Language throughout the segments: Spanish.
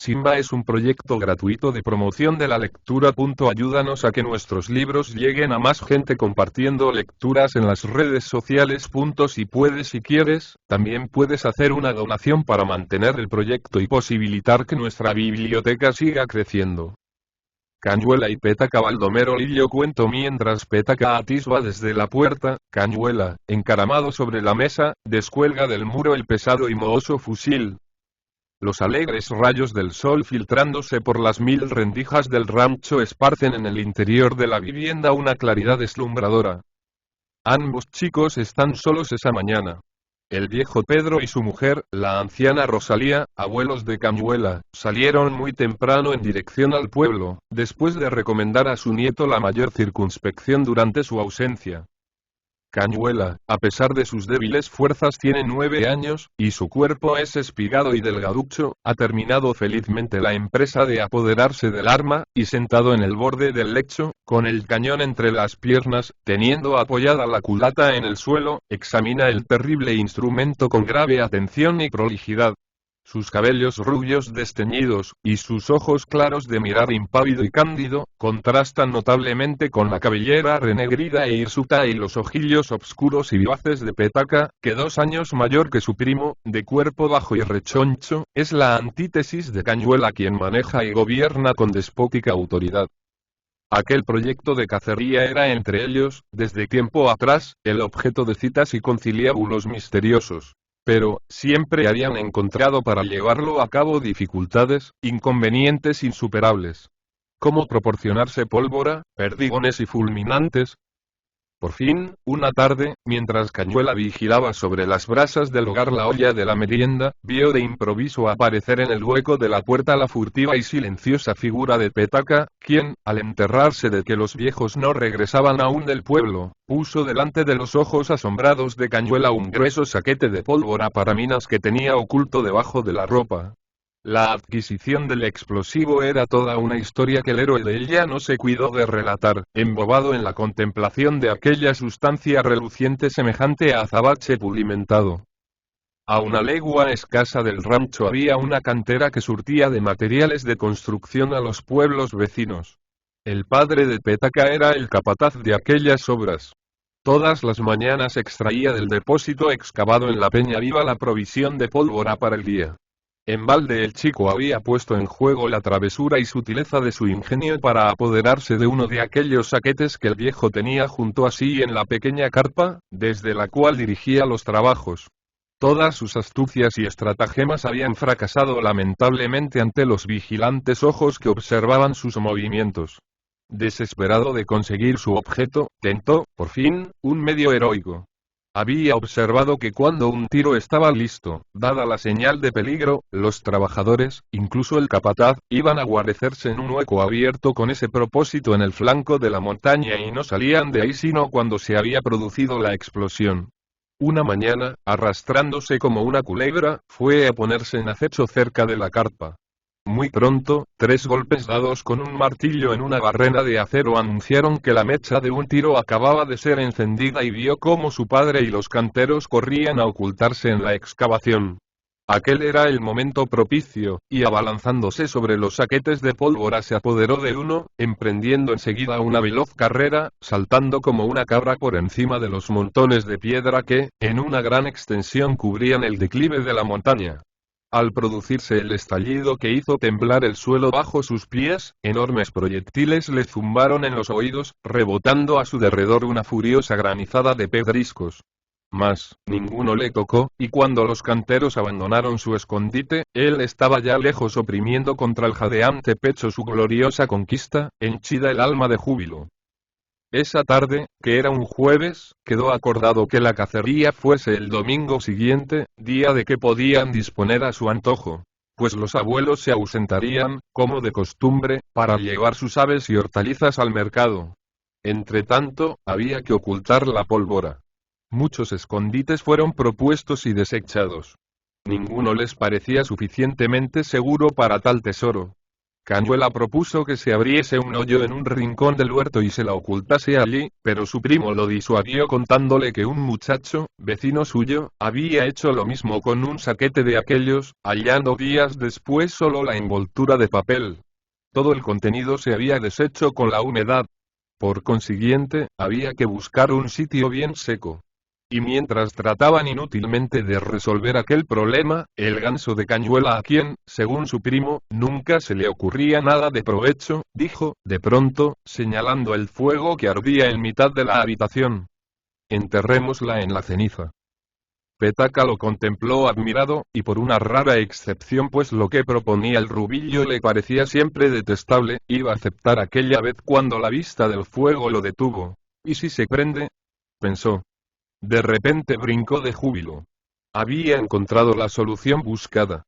Simba es un proyecto gratuito de promoción de la lectura. Ayúdanos a que nuestros libros lleguen a más gente compartiendo lecturas en las redes sociales. Si quieres, también puedes hacer una donación para mantener el proyecto y posibilitar que nuestra biblioteca siga creciendo. Cañuela y Pétaca. Baldomero Lillo cuento mientras Pétaca atisba desde la puerta. Cañuela, encaramado sobre la mesa, descuelga del muro el pesado y mohoso fusil. Los alegres rayos del sol filtrándose por las 1000 rendijas del rancho esparcen en el interior de la vivienda una claridad deslumbradora. Ambos chicos están solos esa mañana. El viejo Pedro y su mujer, la anciana Rosalía, abuelos de Cañuela, salieron muy temprano en dirección al pueblo, después de recomendar a su nieto la mayor circunspección durante su ausencia. Cañuela, a pesar de sus débiles fuerzas, tiene 9 años, y su cuerpo es espigado y delgaducho. Ha terminado felizmente la empresa de apoderarse del arma, y sentado en el borde del lecho, con el cañón entre las piernas, teniendo apoyada la culata en el suelo, examina el terrible instrumento con grave atención y prolijidad. Sus cabellos rubios desteñidos, y sus ojos claros de mirar impávido y cándido, contrastan notablemente con la cabellera renegrida e hirsuta y los ojillos obscuros y vivaces de Pétaca, que 2 años mayor que su primo, de cuerpo bajo y rechoncho, es la antítesis de Cañuela, quien maneja y gobierna con despótica autoridad. Aquel proyecto de cacería era entre ellos, desde tiempo atrás, el objeto de citas y conciliábulos misteriosos. Pero, siempre habían encontrado para llevarlo a cabo dificultades, inconvenientes insuperables. ¿Cómo proporcionarse pólvora, perdigones y fulminantes? Por fin, una tarde, mientras Cañuela vigilaba sobre las brasas del hogar la olla de la merienda, vio de improviso aparecer en el hueco de la puerta la furtiva y silenciosa figura de Pétaca, quien, al enterarse de que los viejos no regresaban aún del pueblo, puso delante de los ojos asombrados de Cañuela un grueso saquete de pólvora para minas que tenía oculto debajo de la ropa. La adquisición del explosivo era toda una historia que el héroe de ella no se cuidó de relatar, embobado en la contemplación de aquella sustancia reluciente semejante a azabache pulimentado. A una legua escasa del rancho había una cantera que surtía de materiales de construcción a los pueblos vecinos. El padre de Pétaca era el capataz de aquellas obras. Todas las mañanas extraía del depósito excavado en la Peña Viva la provisión de pólvora para el día. En balde el chico había puesto en juego la travesura y sutileza de su ingenio para apoderarse de uno de aquellos saquetes que el viejo tenía junto a sí en la pequeña carpa, desde la cual dirigía los trabajos. Todas sus astucias y estratagemas habían fracasado lamentablemente ante los vigilantes ojos que observaban sus movimientos. Desesperado de conseguir su objeto, tentó, por fin, un medio heroico. Había observado que cuando un tiro estaba listo, dada la señal de peligro, los trabajadores, incluso el capataz, iban a guarecerse en un hueco abierto con ese propósito en el flanco de la montaña y no salían de ahí sino cuando se había producido la explosión. Una mañana, arrastrándose como una culebra, fue a ponerse en acecho cerca de la carpa. Muy pronto, 3 golpes dados con un martillo en una barrena de acero anunciaron que la mecha de un tiro acababa de ser encendida y vio cómo su padre y los canteros corrían a ocultarse en la excavación. Aquel era el momento propicio, y abalanzándose sobre los saquetes de pólvora se apoderó de uno, emprendiendo enseguida una veloz carrera, saltando como una cabra por encima de los montones de piedra que, en una gran extensión cubrían el declive de la montaña. Al producirse el estallido que hizo temblar el suelo bajo sus pies, enormes proyectiles le zumbaron en los oídos, rebotando a su derredor una furiosa granizada de pedriscos. Mas, ninguno le tocó, y cuando los canteros abandonaron su escondite, él estaba ya lejos oprimiendo contra el jadeante pecho su gloriosa conquista, henchida el alma de júbilo. Esa tarde, que era un jueves, quedó acordado que la cacería fuese el domingo siguiente, día de que podían disponer a su antojo, pues los abuelos se ausentarían, como de costumbre, para llevar sus aves y hortalizas al mercado. Entretanto, había que ocultar la pólvora. Muchos escondites fueron propuestos y desechados. Ninguno les parecía suficientemente seguro para tal tesoro. Cañuela propuso que se abriese un hoyo en un rincón del huerto y se la ocultase allí, pero su primo lo disuadió contándole que un muchacho, vecino suyo, había hecho lo mismo con un saquete de aquellos, hallando días después solo la envoltura de papel. Todo el contenido se había deshecho con la humedad. Por consiguiente, había que buscar un sitio bien seco. Y mientras trataban inútilmente de resolver aquel problema, el ganso de Cañuela, a quien, según su primo, nunca se le ocurría nada de provecho, dijo, de pronto, señalando el fuego que ardía en mitad de la habitación: enterrémosla en la ceniza. Petaka lo contempló admirado, y por una rara excepción, pues lo que proponía el rubillo le parecía siempre detestable, iba a aceptar aquella vez cuando la vista del fuego lo detuvo. ¿Y si se prende?, pensó. De repente brincó de júbilo. Había encontrado la solución buscada.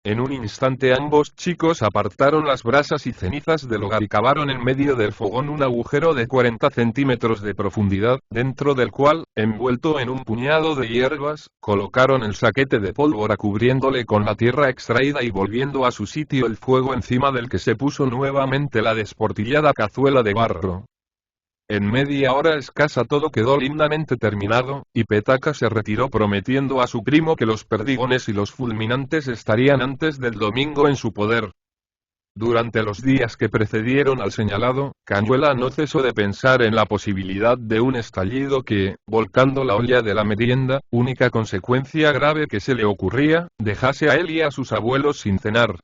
En un instante ambos chicos apartaron las brasas y cenizas del hogar y cavaron en medio del fogón un agujero de 40 centímetros de profundidad, dentro del cual, envuelto en un puñado de hierbas, colocaron el saquete de pólvora cubriéndole con la tierra extraída y volviendo a su sitio el fuego, encima del que se puso nuevamente la desportillada cazuela de barro. En media hora escasa todo quedó lindamente terminado, y Petaka se retiró prometiendo a su primo que los perdigones y los fulminantes estarían antes del domingo en su poder. Durante los días que precedieron al señalado, Cañuela no cesó de pensar en la posibilidad de un estallido que, volcando la olla de la merienda, única consecuencia grave que se le ocurría, dejase a él y a sus abuelos sin cenar.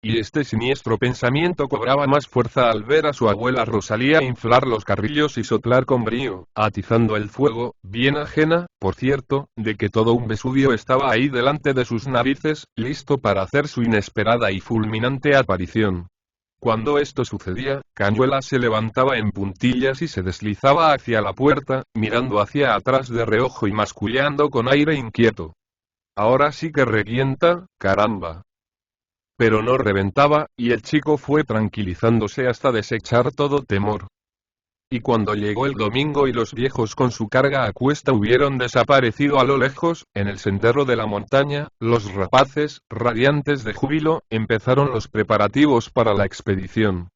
Y este siniestro pensamiento cobraba más fuerza al ver a su abuela Rosalía inflar los carrillos y soplar con brío, atizando el fuego, bien ajena, por cierto, de que todo un Vesubio estaba ahí delante de sus narices, listo para hacer su inesperada y fulminante aparición. Cuando esto sucedía, Cañuela se levantaba en puntillas y se deslizaba hacia la puerta, mirando hacia atrás de reojo y mascullando con aire inquieto. Ahora sí que revienta, caramba. Pero no reventaba, y el chico fue tranquilizándose hasta desechar todo temor. Y cuando llegó el domingo y los viejos con su carga a cuesta hubieron desaparecido a lo lejos, en el sendero de la montaña, los rapaces, radiantes de júbilo, empezaron los preparativos para la expedición.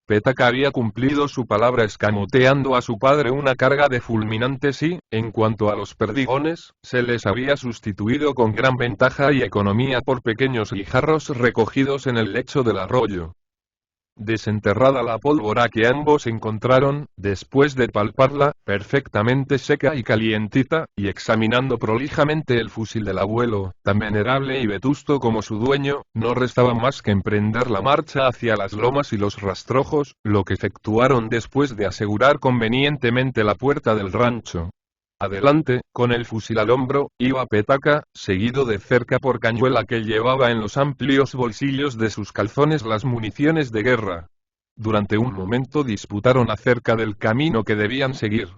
Petaka había cumplido su palabra escamoteando a su padre una carga de fulminantes y, en cuanto a los perdigones, se les había sustituido con gran ventaja y economía por pequeños guijarros recogidos en el lecho del arroyo. Desenterrada la pólvora que ambos encontraron, después de palparla, perfectamente seca y calientita, y examinando prolijamente el fusil del abuelo, tan venerable y vetusto como su dueño, no restaba más que emprender la marcha hacia las lomas y los rastrojos, lo que efectuaron después de asegurar convenientemente la puerta del rancho. Adelante, con el fusil al hombro, iba Petaka, seguido de cerca por Cañuela, que llevaba en los amplios bolsillos de sus calzones las municiones de guerra. Durante un momento disputaron acerca del camino que debían seguir.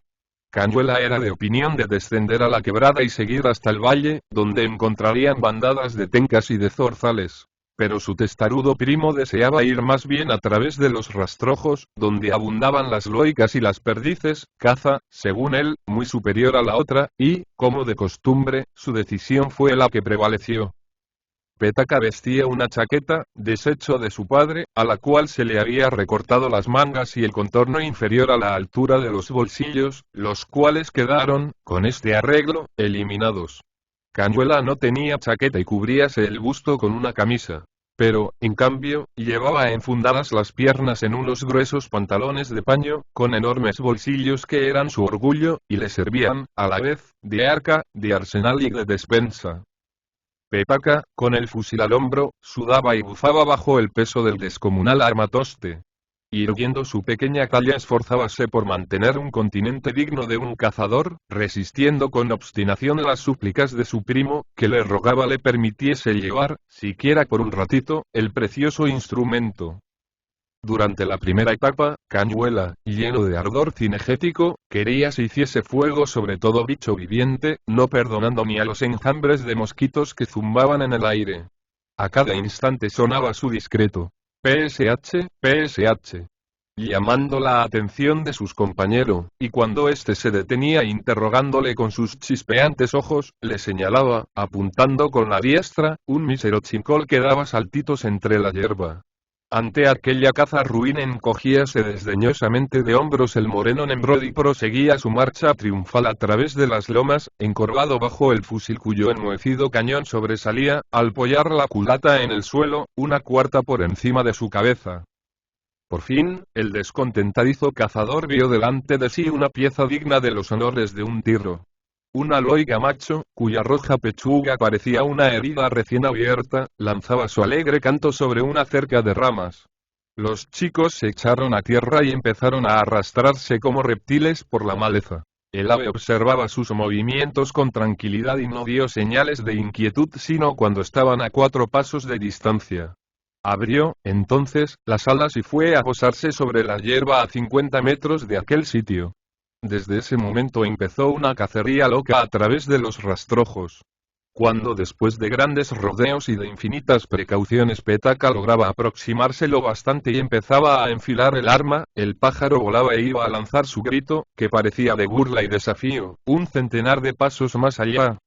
Cañuela era de opinión de descender a la quebrada y seguir hasta el valle, donde encontrarían bandadas de tencas y de zorzales. Pero su testarudo primo deseaba ir más bien a través de los rastrojos, donde abundaban las loicas y las perdices, caza, según él, muy superior a la otra, y, como de costumbre, su decisión fue la que prevaleció. Petaka vestía una chaqueta, desecho de su padre, a la cual se le había recortado las mangas y el contorno inferior a la altura de los bolsillos, los cuales quedaron, con este arreglo, eliminados. Cañuela no tenía chaqueta y cubríase el busto con una camisa. Pero, en cambio, llevaba enfundadas las piernas en unos gruesos pantalones de paño, con enormes bolsillos que eran su orgullo, y le servían, a la vez, de arca, de arsenal y de despensa. Petaka, con el fusil al hombro, sudaba y bufaba bajo el peso del descomunal armatoste. Irguiendo su pequeña talla, esforzábase por mantener un continente digno de un cazador, resistiendo con obstinación las súplicas de su primo, que le rogaba le permitiese llevar, siquiera por un ratito, el precioso instrumento. Durante la primera etapa, Cañuela, lleno de ardor cinegético, quería se hiciese fuego sobre todo bicho viviente, no perdonando ni a los enjambres de mosquitos que zumbaban en el aire. A cada instante sonaba su discreto PSH, PSH, llamando la atención de sus compañeros, y cuando éste se detenía interrogándole con sus chispeantes ojos, le señalaba, apuntando con la diestra, un mísero chincol que daba saltitos entre la hierba. Ante aquella caza ruin encogíase desdeñosamente de hombros el moreno Nemrod y proseguía su marcha triunfal a través de las lomas, encorvado bajo el fusil cuyo enmohecido cañón sobresalía, al apoyar la culata en el suelo, una cuarta por encima de su cabeza. Por fin, el descontentadizo cazador vio delante de sí una pieza digna de los honores de un tirro. Una loiga macho, cuya roja pechuga parecía una herida recién abierta, lanzaba su alegre canto sobre una cerca de ramas. Los chicos se echaron a tierra y empezaron a arrastrarse como reptiles por la maleza. El ave observaba sus movimientos con tranquilidad y no dio señales de inquietud sino cuando estaban a 4 pasos de distancia. Abrió, entonces, las alas y fue a posarse sobre la hierba a 50 metros de aquel sitio. Desde ese momento empezó una cacería loca a través de los rastrojos. Cuando después de grandes rodeos y de infinitas precauciones Petaka lograba aproximarse lo bastante y empezaba a enfilar el arma, el pájaro volaba e iba a lanzar su grito, que parecía de burla y desafío, un centenar de pasos más allá.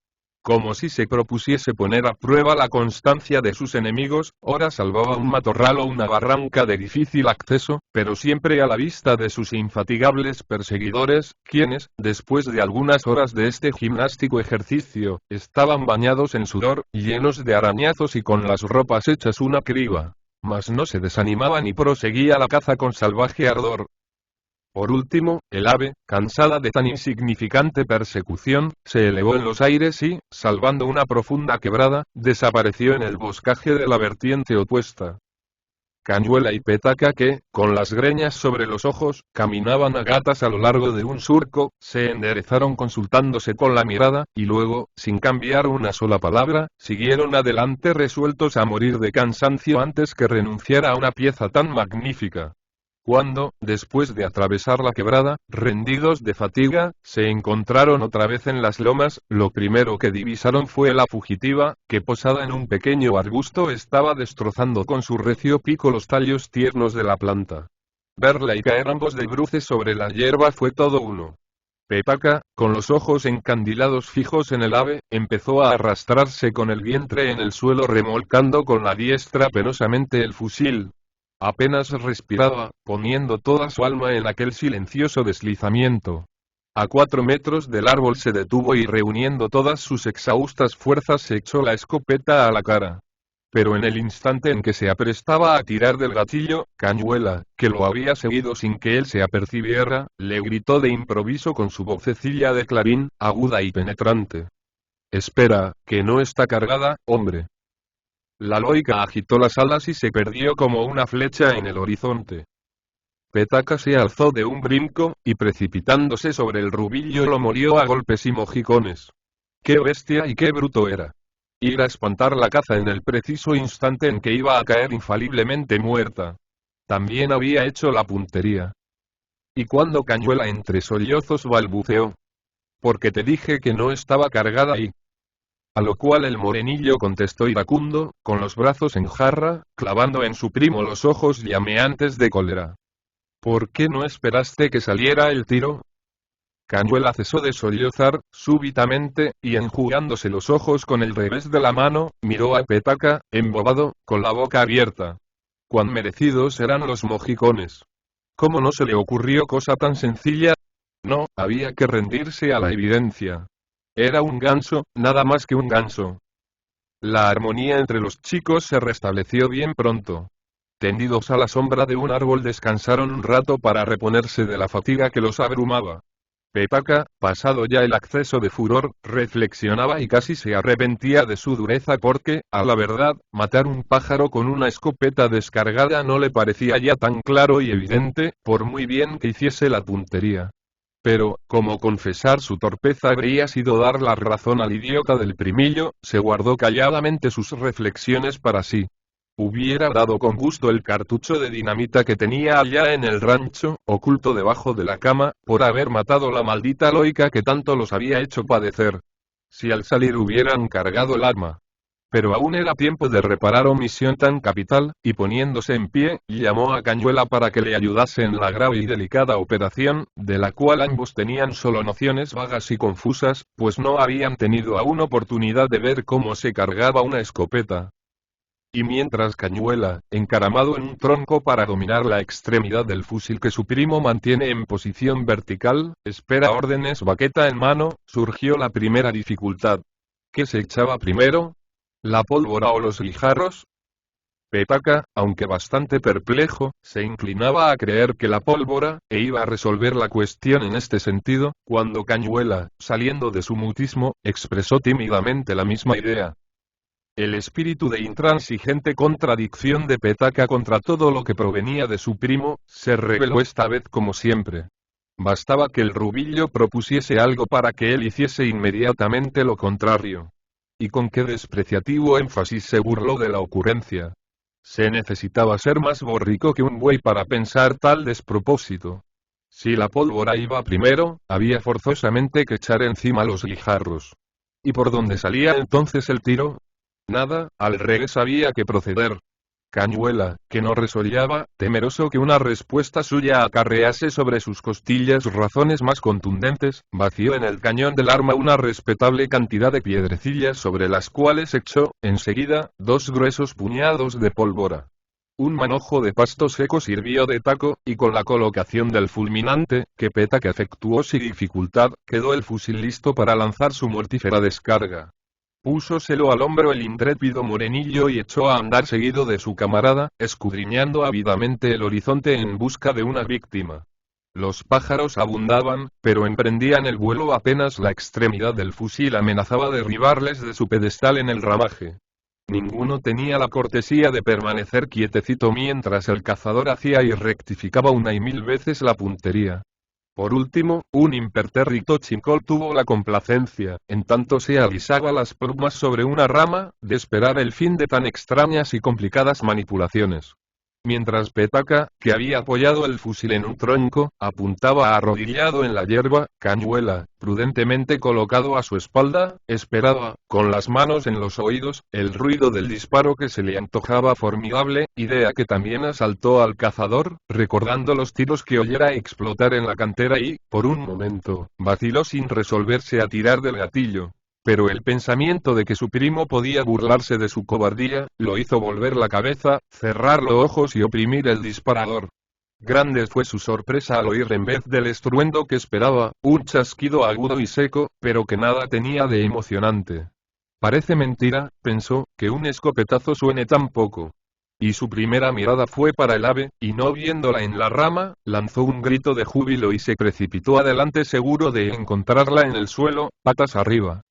Como si se propusiese poner a prueba la constancia de sus enemigos, ora salvaba un matorral o una barranca de difícil acceso, pero siempre a la vista de sus infatigables perseguidores, quienes, después de algunas horas de este gimnástico ejercicio, estaban bañados en sudor, llenos de arañazos y con las ropas hechas una criba. Mas no se desanimaban y proseguía la caza con salvaje ardor. Por último, el ave, cansada de tan insignificante persecución, se elevó en los aires y, salvando una profunda quebrada, desapareció en el boscaje de la vertiente opuesta. Cañuela y Petaka que, con las greñas sobre los ojos, caminaban a gatas a lo largo de un surco, se enderezaron consultándose con la mirada, y luego, sin cambiar una sola palabra, siguieron adelante resueltos a morir de cansancio antes que renunciar a una pieza tan magnífica. Cuando, después de atravesar la quebrada, rendidos de fatiga, se encontraron otra vez en las lomas, lo primero que divisaron fue la fugitiva, que posada en un pequeño arbusto estaba destrozando con su recio pico los tallos tiernos de la planta. Verla y caer ambos de bruces sobre la hierba fue todo uno. Petaka, con los ojos encandilados fijos en el ave, empezó a arrastrarse con el vientre en el suelo remolcando con la diestra penosamente el fusil. Apenas respiraba, poniendo toda su alma en aquel silencioso deslizamiento. A 4 metros del árbol se detuvo y reuniendo todas sus exhaustas fuerzas se echó la escopeta a la cara. Pero en el instante en que se aprestaba a tirar del gatillo, Cañuela, que lo había seguido sin que él se apercibiera, le gritó de improviso con su vocecilla de clarín, aguda y penetrante. «Espera, que no está cargada, hombre». La loica agitó las alas y se perdió como una flecha en el horizonte. Petaka se alzó de un brinco, y precipitándose sobre el rubillo lo molió a golpes y mojicones. ¡Qué bestia y qué bruto era! Ir a espantar la caza en el preciso instante en que iba a caer infaliblemente muerta. También había hecho la puntería. Y cuando Cañuela entre sollozos balbuceó. «Porque te dije que no estaba cargada y...». A lo cual el morenillo contestó iracundo, con los brazos en jarra, clavando en su primo los ojos llameantes de cólera. «¿Por qué no esperaste que saliera el tiro?». Cañuela cesó de sollozar, súbitamente, y enjugándose los ojos con el revés de la mano, miró a Petaka, embobado, con la boca abierta. Cuán merecidos eran los mojicones. ¿Cómo no se le ocurrió cosa tan sencilla? No, había que rendirse a la evidencia. Era un ganso, nada más que un ganso. La armonía entre los chicos se restableció bien pronto. Tendidos a la sombra de un árbol descansaron un rato para reponerse de la fatiga que los abrumaba. Petaka, pasado ya el acceso de furor, reflexionaba y casi se arrepentía de su dureza porque, a la verdad, matar un pájaro con una escopeta descargada no le parecía ya tan claro y evidente, por muy bien que hiciese la puntería. Pero, como confesar su torpeza habría sido dar la razón al idiota del primillo, se guardó calladamente sus reflexiones para sí. Hubiera dado con gusto el cartucho de dinamita que tenía allá en el rancho, oculto debajo de la cama, por haber matado la maldita loica que tanto los había hecho padecer. Si al salir hubieran cargado el arma. Pero aún era tiempo de reparar omisión tan capital, y poniéndose en pie, llamó a Cañuela para que le ayudase en la grave y delicada operación, de la cual ambos tenían solo nociones vagas y confusas, pues no habían tenido aún oportunidad de ver cómo se cargaba una escopeta. Y mientras Cañuela, encaramado en un tronco para dominar la extremidad del fusil que su primo mantiene en posición vertical, espera órdenes baqueta en mano, surgió la primera dificultad. ¿Qué se echaba primero? ¿La pólvora o los guijarros? Petaka, aunque bastante perplejo, se inclinaba a creer que la pólvora, e iba a resolver la cuestión en este sentido, cuando Cañuela, saliendo de su mutismo, expresó tímidamente la misma idea. El espíritu de intransigente contradicción de Petaka contra todo lo que provenía de su primo, se reveló esta vez como siempre. Bastaba que el rubillo propusiese algo para que él hiciese inmediatamente lo contrario. Y con qué despreciativo énfasis se burló de la ocurrencia. Se necesitaba ser más borrico que un buey para pensar tal despropósito. Si la pólvora iba primero, había forzosamente que echar encima los guijarros. ¿Y por dónde salía entonces el tiro? Nada, al revés había que proceder. Cañuela, que no resollaba, temeroso que una respuesta suya acarrease sobre sus costillas razones más contundentes, vació en el cañón del arma una respetable cantidad de piedrecillas sobre las cuales echó, enseguida, 2 gruesos puñados de pólvora. Un manojo de pasto seco sirvió de taco, y con la colocación del fulminante, que Petaka efectuó sin dificultad, quedó el fusil listo para lanzar su mortífera descarga. Púsoselo al hombro el intrépido morenillo y echó a andar seguido de su camarada, escudriñando ávidamente el horizonte en busca de una víctima. Los pájaros abundaban, pero emprendían el vuelo apenas la extremidad del fusil amenazaba derribarles de su pedestal en el ramaje. Ninguno tenía la cortesía de permanecer quietecito mientras el cazador hacía y rectificaba una y 1000 veces la puntería. Por último, un impertérrito chincol tuvo la complacencia, en tanto se alisaba las plumas sobre una rama, de esperar el fin de tan extrañas y complicadas manipulaciones. Mientras Petaka, que había apoyado el fusil en un tronco, apuntaba arrodillado en la hierba, Cañuela, prudentemente colocado a su espalda, esperaba, con las manos en los oídos, el ruido del disparo que se le antojaba formidable, idea que también asaltó al cazador, recordando los tiros que oyera explotar en la cantera y, por un momento, vaciló sin resolverse a tirar del gatillo. Pero el pensamiento de que su primo podía burlarse de su cobardía, lo hizo volver la cabeza, cerrar los ojos y oprimir el disparador. Grande fue su sorpresa al oír en vez del estruendo que esperaba, un chasquido agudo y seco, pero que nada tenía de emocionante. Parece mentira, pensó, que un escopetazo suene tan poco. Y su primera mirada fue para el ave, y no viéndola en la rama, lanzó un grito de júbilo y se precipitó adelante seguro de encontrarla en el suelo, patas arriba.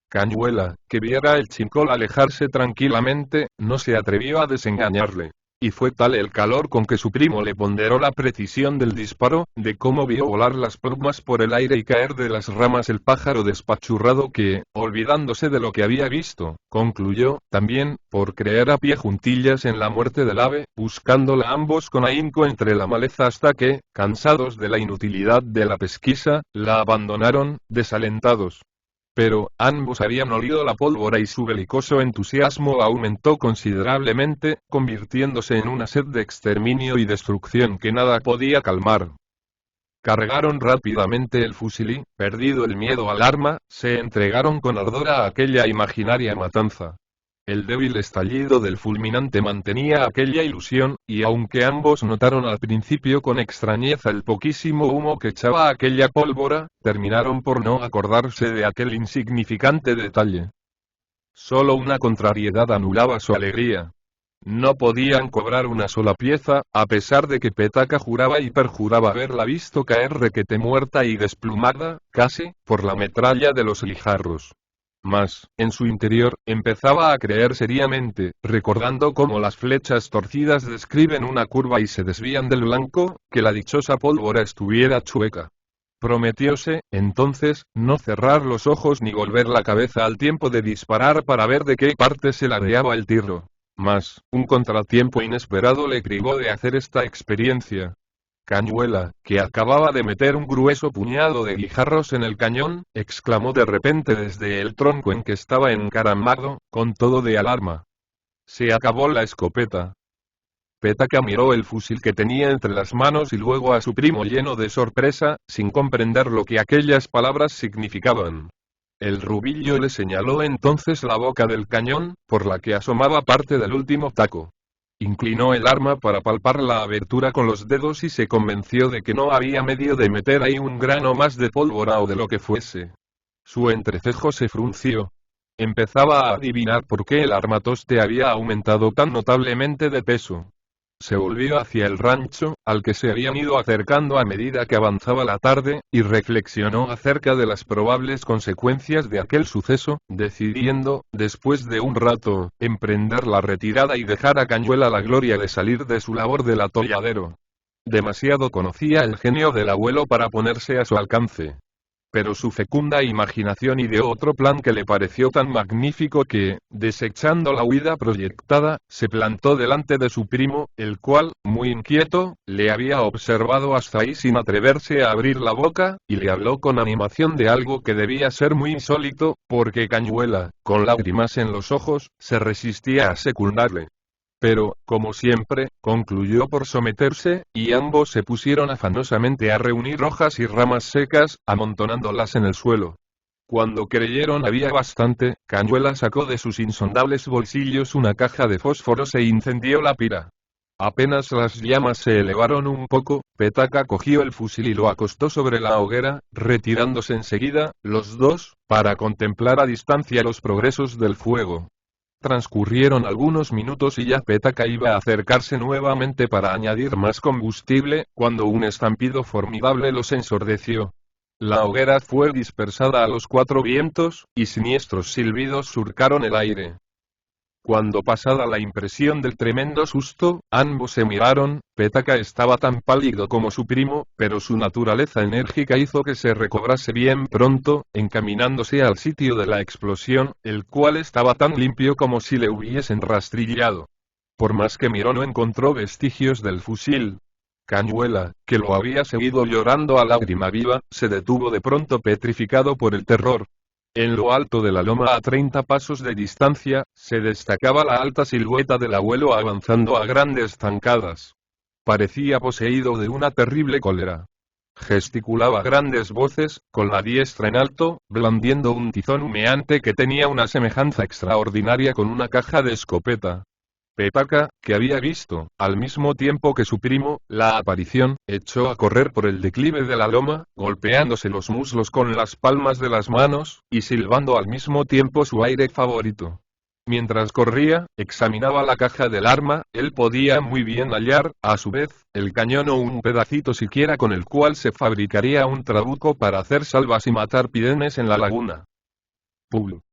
Cañuela, que viera el chincol alejarse tranquilamente, no se atrevió a desengañarle. Y fue tal el calor con que su primo le ponderó la precisión del disparo, de cómo vio volar las plumas por el aire y caer de las ramas el pájaro despachurrado que, olvidándose de lo que había visto, concluyó, también, por creer a pie juntillas en la muerte del ave, buscándola ambos con ahínco entre la maleza hasta que, cansados de la inutilidad de la pesquisa, la abandonaron, desalentados. Pero, ambos habían olido la pólvora y su belicoso entusiasmo aumentó considerablemente, convirtiéndose en una sed de exterminio y destrucción que nada podía calmar. Cargaron rápidamente el fusil y, perdido el miedo al arma, se entregaron con ardor a aquella imaginaria matanza. El débil estallido del fulminante mantenía aquella ilusión, y aunque ambos notaron al principio con extrañeza el poquísimo humo que echaba aquella pólvora, terminaron por no acordarse de aquel insignificante detalle. Solo una contrariedad anulaba su alegría. No podían cobrar una sola pieza, a pesar de que Petaka juraba y perjuraba haberla visto caer requete muerta y desplumada, casi, por la metralla de los guijarros. Mas, en su interior, empezaba a creer seriamente, recordando cómo las flechas torcidas describen una curva y se desvían del blanco, que la dichosa pólvora estuviera chueca. Prometióse, entonces, no cerrar los ojos ni volver la cabeza al tiempo de disparar para ver de qué parte se ladeaba el tiro. Mas, un contratiempo inesperado le privó de hacer esta experiencia. Cañuela, que acababa de meter un grueso puñado de guijarros en el cañón, exclamó de repente desde el tronco en que estaba encaramado, con todo de alarma. Se acabó la escopeta. Petaka miró el fusil que tenía entre las manos y luego a su primo lleno de sorpresa, sin comprender lo que aquellas palabras significaban. El rubillo le señaló entonces la boca del cañón, por la que asomaba parte del último taco. Inclinó el arma para palpar la abertura con los dedos y se convenció de que no había medio de meter ahí un grano más de pólvora o de lo que fuese. Su entrecejo se frunció. Empezaba a adivinar por qué el armatoste había aumentado tan notablemente de peso. Se volvió hacia el rancho, al que se habían ido acercando a medida que avanzaba la tarde, y reflexionó acerca de las probables consecuencias de aquel suceso, decidiendo, después de un rato, emprender la retirada y dejar a Cañuela la gloria de salir de su labor del atolladero. Demasiado conocía el genio del abuelo para ponerse a su alcance. Pero su fecunda imaginación ideó otro plan que le pareció tan magnífico que, desechando la huida proyectada, se plantó delante de su primo, el cual, muy inquieto, le había observado hasta ahí sin atreverse a abrir la boca, y le habló con animación de algo que debía ser muy insólito, porque Cañuela, con lágrimas en los ojos, se resistía a secundarle. Pero, como siempre, concluyó por someterse, y ambos se pusieron afanosamente a reunir hojas y ramas secas, amontonándolas en el suelo. Cuando creyeron había bastante, Cañuela sacó de sus insondables bolsillos una caja de fósforos e incendió la pira. Apenas las llamas se elevaron un poco, Petaca cogió el fusil y lo acostó sobre la hoguera, retirándose enseguida, los dos, para contemplar a distancia los progresos del fuego. Transcurrieron algunos minutos y ya Petaca iba a acercarse nuevamente para añadir más combustible, cuando un estampido formidable los ensordeció. La hoguera fue dispersada a los cuatro vientos, y siniestros silbidos surcaron el aire. Cuando pasada la impresión del tremendo susto, ambos se miraron. Petaca estaba tan pálido como su primo, pero su naturaleza enérgica hizo que se recobrase bien pronto, encaminándose al sitio de la explosión, el cual estaba tan limpio como si le hubiesen rastrillado. Por más que miró no encontró vestigios del fusil. Cañuela, que lo había seguido llorando a lágrima viva, se detuvo de pronto petrificado por el terror. En lo alto de la loma a 30 pasos de distancia, se destacaba la alta silueta del abuelo avanzando a grandes zancadas. Parecía poseído de una terrible cólera. Gesticulaba a grandes voces, con la diestra en alto, blandiendo un tizón humeante que tenía una semejanza extraordinaria con una caja de escopeta. Petaca, que había visto, al mismo tiempo que su primo, la aparición, echó a correr por el declive de la loma, golpeándose los muslos con las palmas de las manos, y silbando al mismo tiempo su aire favorito. Mientras corría, examinaba la caja del arma. Él podía muy bien hallar, a su vez, el cañón o un pedacito siquiera con el cual se fabricaría un trabuco para hacer salvas y matar pidenes en la laguna. Pul.